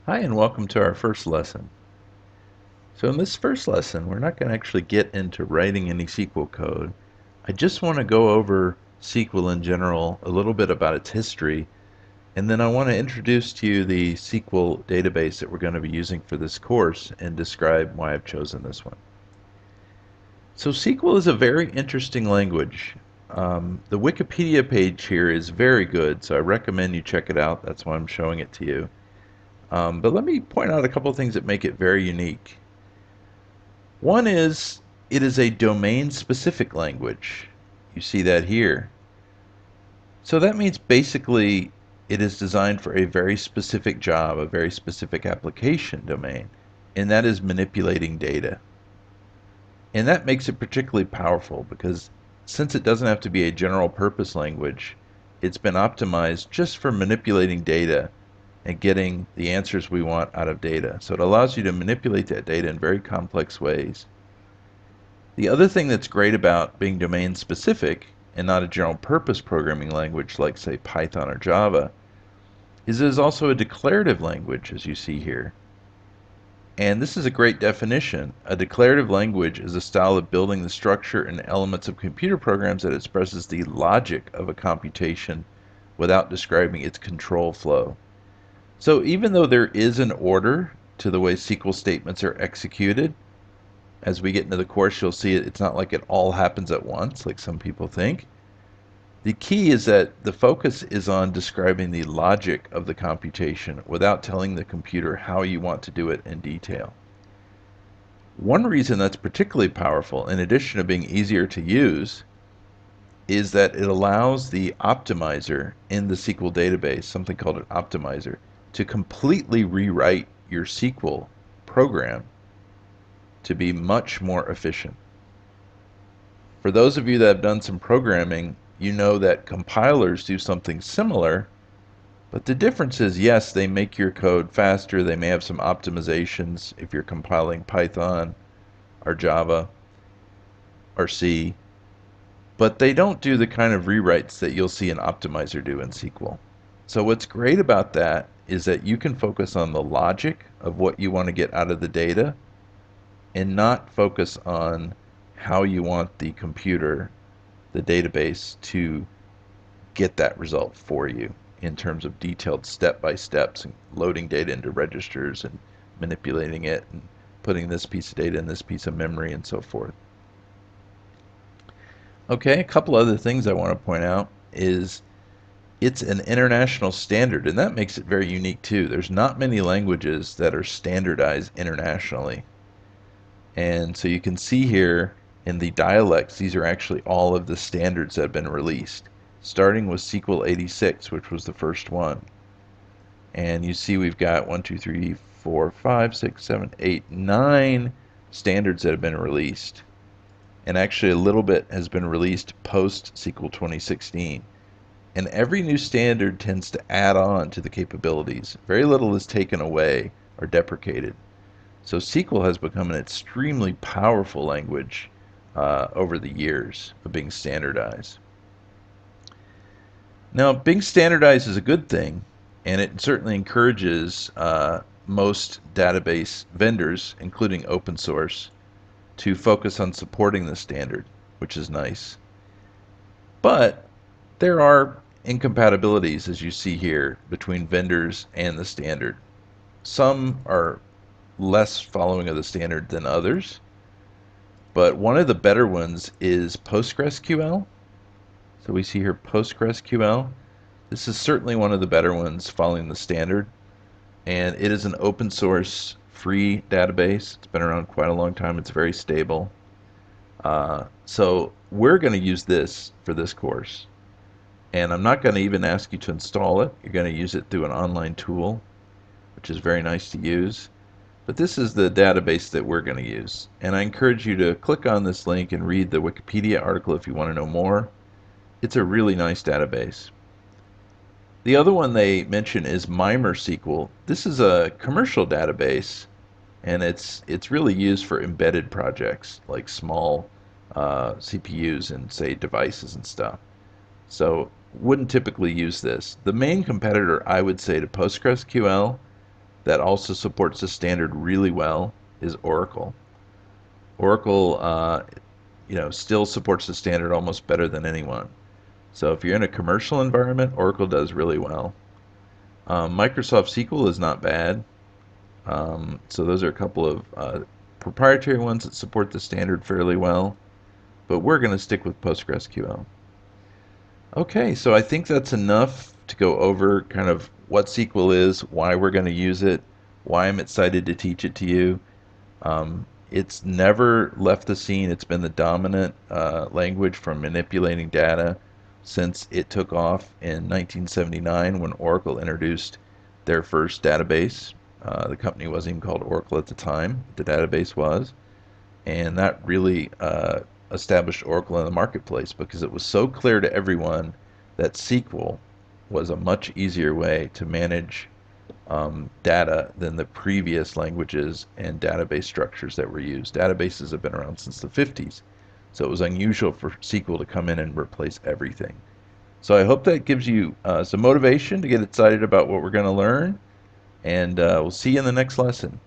Hi, and welcome to our first lesson. So in this first lesson, we're not going to actually get into writing any SQL code. I just want to go over SQL in general, a little bit about its history, and then I want to introduce to you the SQL database that we're going to be using for this course and describe why I've chosen this one. So SQL is a very interesting language. The Wikipedia page here is very good, so I recommend you check it out. That's why I'm showing it to you. But let me point out a couple of things that make it very unique. One is it is a domain-specific language. You see that here. So that means basically it is designed for a very specific job, a very specific application domain, and that is manipulating data. And that makes it particularly powerful because since it doesn't have to be a general purpose language, it's been optimized just for manipulating data and getting the answers we want out of data. So it allows you to manipulate that data in very complex ways. The other thing that's great about being domain specific and not a general purpose programming language like, say, Python or Java is it is also a declarative language, as you see here. And this is a great definition. A declarative language is a style of building the structure and elements of computer programs that expresses the logic of a computation without describing its control flow. So even though there is an order to the way SQL statements are executed, as we get into the course, you'll see it's not like it all happens at once, like some people think. The key is that the focus is on describing the logic of the computation without telling the computer how you want to do it in detail. One reason that's particularly powerful, in addition to being easier to use, is that it allows the optimizer in the SQL database, something called an optimizer, to completely rewrite your SQL program to be much more efficient. For those of you that have done some programming, you know that compilers do something similar, but the difference is, yes, they make your code faster. They may have some optimizations if you're compiling Python or Java or C, but they don't do the kind of rewrites that you'll see an optimizer do in SQL. So what's great about that is that you can focus on the logic of what you want to get out of the data and not focus on how you want the computer, the database, to get that result for you in terms of detailed step-by-steps and loading data into registers and manipulating it and putting this piece of data in this piece of memory and so forth. Okay, a couple other things I want to point out is it's an international standard, and that makes it very unique too. There's not many languages that are standardized internationally. And so you can see here in the dialects, these are actually all of the standards that have been released, starting with SQL 86, which was the first one. And you see we've got 1, 2, 3, 4, 5, 6, 7, 8, 9 standards that have been released. And actually a little bit has been released post SQL 2016. And every new standard tends to add on to the capabilities. Very little is taken away or deprecated. So SQL has become an extremely powerful language over the years of being standardized. Now, being standardized is a good thing, and it certainly encourages most database vendors, including open source, to focus on supporting the standard, which is nice. But there are incompatibilities, as you see here, between vendors and the standard. Some are less following of the standard than others, but one of the better ones is PostgreSQL. So we see here PostgreSQL. This is certainly one of the better ones following the standard, and it is an open source free database. It's been around quite a long time. It's very stable. So we're going to use this for this course, and I'm not going to even ask you to install it. You're going to use it through an online tool, which is very nice to use. But this is the database that we're going to use. And I encourage you to click on this link and read the Wikipedia article if you want to know more. It's a really nice database. The other one they mention is MimerSQL. This is a commercial database, and it's really used for embedded projects like small CPUs and, say, devices and stuff. So wouldn't typically use this. The main competitor, I would say, to PostgreSQL that also supports the standard really well is Oracle. Oracle, still supports the standard almost better than anyone. So if you're in a commercial environment, Oracle does really well. Microsoft SQL is not bad. So those are a couple of proprietary ones that support the standard fairly well, but we're going to stick with PostgreSQL. Okay, so I think that's enough to go over kind of what SQL is, why we're going to use it, why I'm excited to teach it to you. It's never left the scene. It's been the dominant language for manipulating data since it took off in 1979 when Oracle introduced their first database. The company wasn't even called Oracle at the time. The database was. And that really established Oracle in the marketplace because it was so clear to everyone that SQL was a much easier way to manage data than the previous languages and database structures that were used. Databases have been around since the 50s, so it was unusual for SQL to come in and replace everything. So I hope that gives you some motivation to get excited about what we're going to learn, and we'll see you in the next lesson.